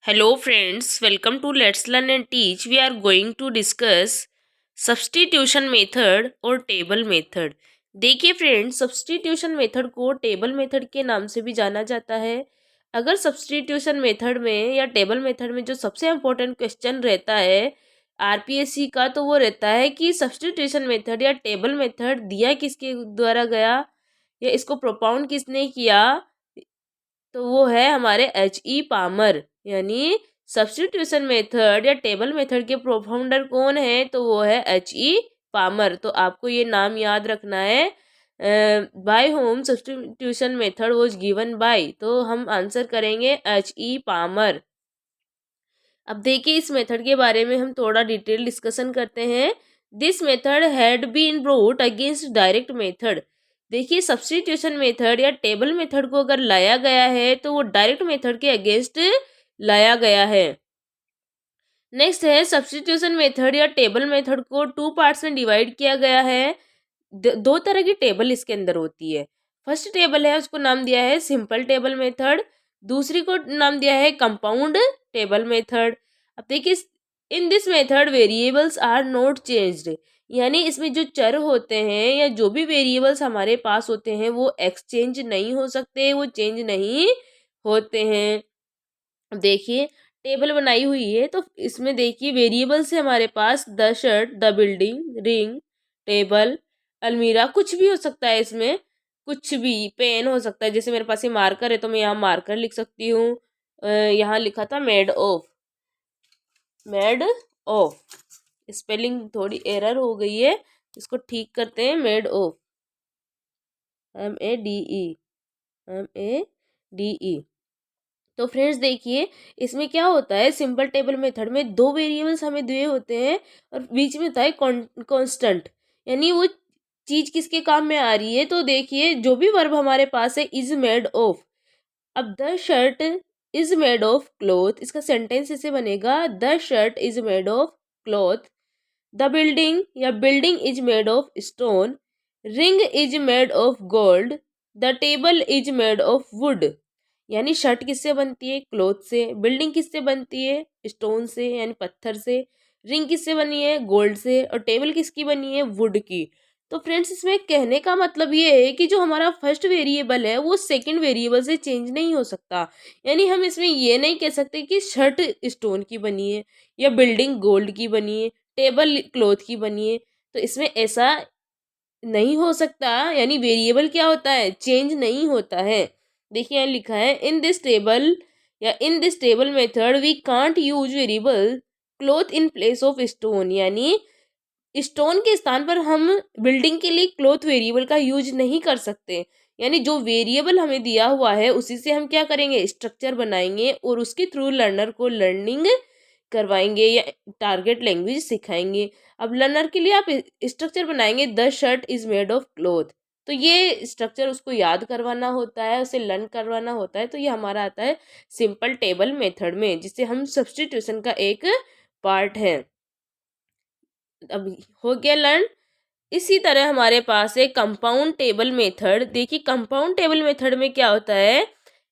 Hello friends, welcome to Let's Learn and Teach. We are going to discuss substitution method और table method. देखिए friends, substitution method को table method के नाम से भी जाना जाता है। अगर सब्स्टिट्यूशन मेथड में या टेबल मेथड में जो सबसे इम्पोर्टेंट क्वेश्चन रहता है आरपीएससी का, तो वो रहता है कि सब्स्टिट्यूशन मेथड या टेबल मेथड दिया किसके द्वारा गया या इसको प्रोपाउंड किसने किया, तो वो है हमारे H.E. पामर। यानी सब्स्टिट्यूशन मेथड या टेबल मेथड के प्रोफाउंडर कौन है, तो वो है H.E. पामर। तो आपको ये नाम याद रखना है। By home substitution method was given by, तो हम आंसर करेंगे H.E. पामर। अब देखिए इस मेथड के बारे में हम थोड़ा डिटेल डिस्कशन करते हैं। This method had been brought against direct method. देखिए सब्स्टिट्यूशन मेथड या टेबल मेथड को अगर लाया गया है तो वो डायरेक्ट मेथड के अगेंस्ट लाया गया है। नेक्स्ट है सब्स्टिट्यूशन मेथड या टेबल मेथड को टू पार्ट्स में डिवाइड किया गया है। दो तरह की टेबल इसके अंदर होती है। फर्स्ट टेबल है उसको नाम दिया है सिंपल टेबल मेथड, दूसरी को नाम दिया है कंपाउंड टेबल मेथड। अब देखिए in this method variables are not changed. यानी इसमें जो चर होते हैं या जो भी वेरिएबल्स हमारे पास होते हैं वो एक्सचेंज नहीं हो सकते, वो चेंज नहीं होते हैं। अब देखिए टेबल बनाई हुई है तो इसमें देखिए वेरिएबल्स है हमारे पास the shirt, the building, ring, table, अलमीरा, कुछ भी हो सकता है इसमें। कुछ भी पेन हो सकता है, जैसे मेरे पास ये मार्कर है तो मैं यहाँ मार्कर लिख सकती हूँ। यहाँ लिखा था made of, made of. Spelling थोड़ी एरर हो गई है, इसको ठीक करते हैं। Made of, MADE, MADE। तो फ्रेंड्स देखिए इसमें क्या होता है, सिंपल टेबल मेथड में दो वेरिएबल्स हमें दिए होते हैं और बीच में होता है कांस्टेंट। यानी वो चीज किसके काम में आ रही है, तो देखिए जो भी वर्ब हमारे पास है इज मेड ऑफ। अब the shirt is made of cloth, इसका सेंटेंस ऐसे बनेगा the shirt is made of cloth. The building या building is made of stone. Ring is made of gold. The table is made of wood. यानी shirt किससे बनती है, cloth से। Building किससे बनती है, स्टोन से यानी पत्थर से। रिंग किससे बनी है, गोल्ड से। और टेबल किसकी बनी है, वुड की। तो फ्रेंड्स इसमें कहने का मतलब ये है कि जो हमारा फर्स्ट वेरिएबल है वो सेकंड वेरिएबल से चेंज नहीं हो सकता। यानी हम इसमें ये नहीं कह सकते कि शर्ट स्टोन की बनी है या बिल्डिंग गोल्ड की बनी है, टेबल क्लॉथ की बनी है। तो इसमें ऐसा नहीं हो सकता। यानी वेरिएबल क्या होता है, चेंज नहीं होता है। देखिए यहाँ लिखा है इन दिस टेबल या in this table method we can't use variable cloth in place of stone. यानी स्टोन के स्थान पर हम बिल्डिंग के लिए क्लॉथ वेरिएबल का यूज नहीं कर सकते। यानी जो वेरिएबल हमें दिया हुआ है उसी से हम क्या करेंगे, स्ट्रक्चर बनाएंगे और उसके थ्रू लर्नर को लर्निंग करवाएंगे या टारगेट लैंग्वेज सिखाएंगे। अब लर्नर के लिए आप स्ट्रक्चर बनाएंगे the shirt is made of cloth, तो ये स्ट्रक्चर उसको याद करवाना होता है, उसे लर्न करवाना होता है। तो ये हमारा आता है सिंपल टेबल मेथड में, जिसे हम सब्स्टिट्यूशन का एक पार्ट है। अब हो गया लर्न। इसी तरह हमारे पास है कंपाउंड टेबल मेथड। देखिए कंपाउंड टेबल मेथड में क्या होता है,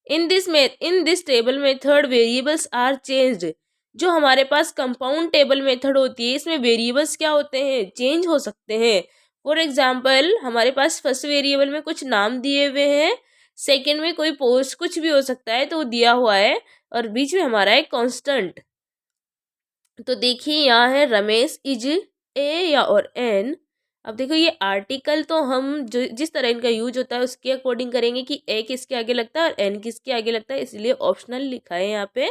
in this table method variables are changed. जो हमारे पास कंपाउंड टेबल मेथड होती है इसमें वेरिएबल्स क्या होते हैं, चेंज हो सकते हैं। फॉर एग्जांपल हमारे पास फर्स्ट वेरिएबल में कुछ नाम दिए हुए हैं, सेकंड में कोई पोस्ट, कुछ भी हो सकता है तो वो दिया हुआ है, और बीच में हमारा है कांस्टेंट। तो देखिए यहाँ है रमेश इज ए या और एन। अब देखो ये आर्टिकल तो हम जो जिस तरह इनका यूज होता है उसके अकॉर्डिंग करेंगे कि ए किसके आगे लगता है और एन किसके आगे लगता है, इसलिए ऑप्शनल लिखा है यहाँ पे।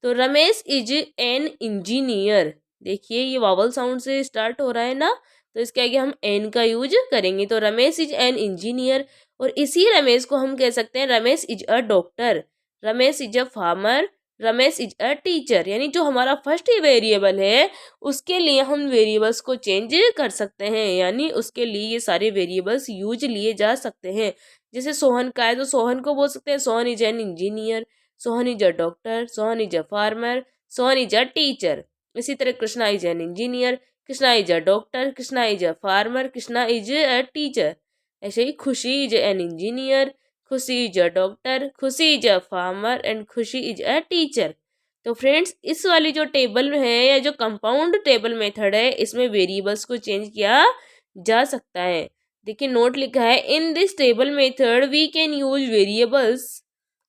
तो रमेश इज एन इंजीनियर। देखिए ये वावल साउंड से स्टार्ट हो रहा है ना, तो इसके आगे हम एन का यूज करेंगे। तो रमेश इज एन इंजीनियर। और इसी रमेश को हम कह सकते हैं Ramesh is a doctor, Ramesh is a farmer, Ramesh is a teacher. यानी जो हमारा फर्स्ट वेरिएबल है उसके लिए हम वेरिएबल्स को चेंज कर सकते हैं, यानी उसके लिए ये सारे वेरिएबल्स यूज लिए जा सकते हैं। जैसे सोहन का है तो सोहन को बोल सकते हैं Sohan is an engineer, Sohan is a doctor, Sohan is a farmer, Sohan is a teacher. इसी तरह Krishna is an engineer, Krishna is a doctor, Krishna is a farmer, Krishna is a teacher. ऐसे ही खुशी इज एन इंजीनियर, खुशी इज अ डॉक्टर, खुशी इज अ फार्मर एंड खुशी is a teacher. तो friends इस वाली जो टेबल है या जो कंपाउंड टेबल मेथड है, इसमें वेरिएबल्स को चेंज किया जा सकता है। देखिए नोट लिखा है, in this table method we can use variables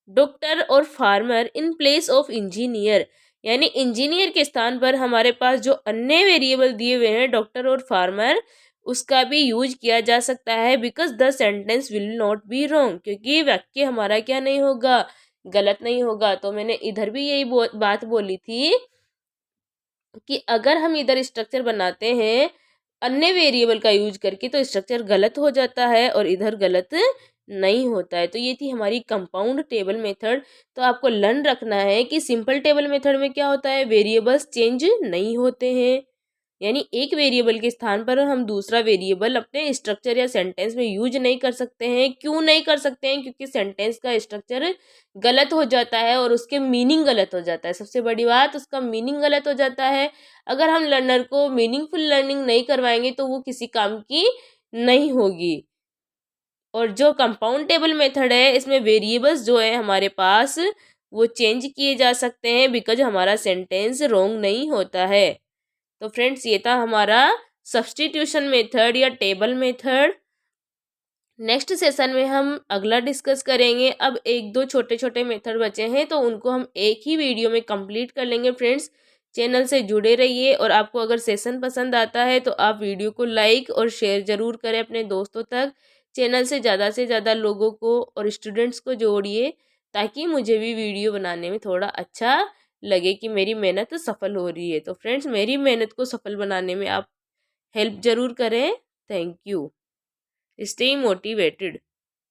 doctor और farmer in place of engineer. यानी इंजीनियर के स्थान पर हमारे पास जो अन्य वेरिएबल दिए हुए हैं डॉक्टर और फार्मर, उसका भी यूज किया जा सकता है। Because the sentence will not be wrong, क्योंकि वाक्य हमारा क्या नहीं होगा, गलत नहीं होगा। तो मैंने इधर भी यही बात बोली थी कि अगर हम इधर स्ट्रक्चर बनाते हैं अन्य वेरिएबल का यूज करके तो स्ट्रक्चर गलत हो जाता है और इधर गलत नहीं होता है। तो ये थी हमारी कंपाउंड टेबल मेथड। तो आपको लर्न रखना है कि सिंपल टेबल मेथड में क्या होता है, वेरिएबल्स चेंज नहीं होते हैं। यानी एक वेरिएबल के स्थान पर हम दूसरा वेरिएबल अपने स्ट्रक्चर या सेंटेंस में यूज नहीं कर सकते हैं। क्यों नहीं कर सकते हैं? क्योंकि सेंटेंस का स्ट्रक्चर गलत हो जाता है और उसके मीनिंग गलत हो जाता है। सबसे बड़ी बात, उसका मीनिंग गलत हो जाता है। अगर हम लर्नर को मीनिंगफुल लर्निंग नहीं करवाएंगे तो वो किसी काम की नहीं होगी। और जो कंपाउंड टेबल मेथड है, इसमें वेरिएबल्स जो है हमारे पास वो चेंज किए जा सकते हैं बिकॉज हमारा सेंटेंस रॉन्ग नहीं होता है। तो फ्रेंड्स ये था हमारा सब्स्टिट्यूशन मेथड या टेबल मेथड। नेक्स्ट सेशन में हम अगला डिस्कस करेंगे। अब एक दो छोटे छोटे मेथड बचे हैं तो उनको हम एक ही वीडियो में कंप्लीट कर लेंगे। फ्रेंड्स चैनल से जुड़े रहिए और आपको अगर सेशन पसंद आता है तो आप वीडियो को लाइक और शेयर ज़रूर करें अपने दोस्तों तक। चैनल से ज़्यादा लोगों को और स्टूडेंट्स को जोड़िए ताकि मुझे भी वीडियो बनाने में थोड़ा अच्छा लगे कि मेरी मेहनत सफल हो रही है। तो फ्रेंड्स मेरी मेहनत को सफल बनाने में आप हेल्प ज़रूर करें। Thank you. Stay motivated.